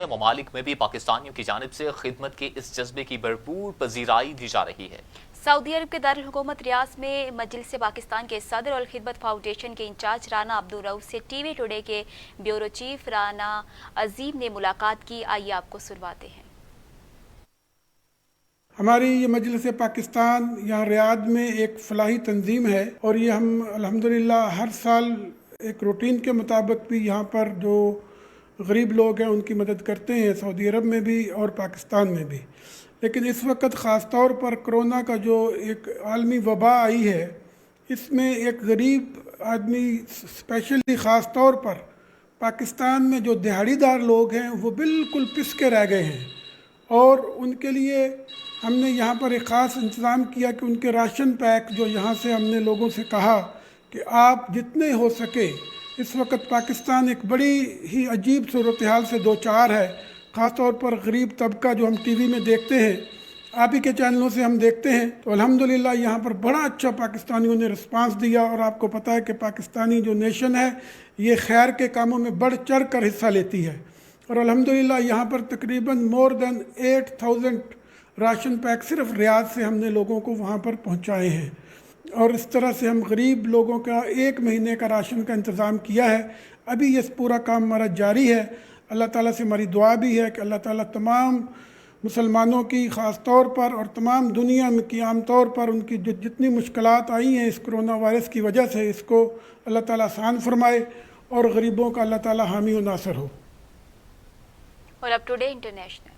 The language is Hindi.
ममालिक में भी पाकिस्तानियों की जानिब से खिदमत के इस जज्बे की भरपूर पजीराई दी जा रही है। सऊदी अरब के दारुल हुकूमत रियाज में मजलिस पाकिस्तान के सदर और खिदमत फाउंडेशन के इंचार्ज राना अब्दुल रऊफ से टीवी टुडे के ब्यूरो चीफ राना अजीम ने मुलाकात की। आइए आपको सुनवाते हैं। हमारी ये मजलिस पाकिस्तान यहाँ रियाद में एक फलाही तंजीम है और ये हम अल्हम्दुलिल्लाह हर साल एक रूटीन के मुताबिक भी यहाँ पर जो गरीब लोग हैं उनकी मदद करते हैं, सऊदी अरब में भी और पाकिस्तान में भी। लेकिन इस वक्त ख़ास तौर पर कोरोना का जो एक आलमी वबा आई है, इसमें एक गरीब आदमी स्पेशली ख़ास तौर पर पाकिस्तान में जो दिहाड़ीदार लोग हैं वो बिल्कुल पिस के रह गए हैं और उनके लिए हमने यहाँ पर एक ख़ास इंतज़ाम किया कि उनके राशन पैक जो यहाँ से हमने लोगों से कहा कि आप जितने हो सके, इस वक्त पाकिस्तान एक बड़ी ही अजीब सूरत हाल से दो चार है, ख़ास तौर पर गरीब तबका जो हम टीवी में देखते हैं, आप ही के चैनलों से हम देखते हैं, तो अल्हम्दुलिल्लाह यहाँ पर बड़ा अच्छा पाकिस्तानियों ने रिस्पांस दिया। और आपको पता है कि पाकिस्तानी जो नेशन है ये खैर के कामों में बढ़ चढ़ कर हिस्सा लेती है और अल्हम्दुलिल्लाह यहाँ पर तकरीबन मोर देन 8000 राशन पैक सिर्फ रियाद से हमने लोगों को वहाँ पर पहुँचाए हैं और इस तरह से हम गरीब लोगों का 1 महीने का राशन का इंतज़ाम किया है। अभी ये पूरा काम हमारा जारी है। अल्लाह ताला से हमारी दुआ भी है कि अल्लाह ताला तमाम मुसलमानों की ख़ास तौर पर और तमाम दुनिया में की आम तौर पर उनकी जितनी मुश्किलात आई हैं इस कोरोना वायरस की वजह से, इसको अल्लाह ताला आसान फरमाए और गरीबों का अल्लाह ताला हामी व नासर हो। और अब टुडे इंटरनेशनल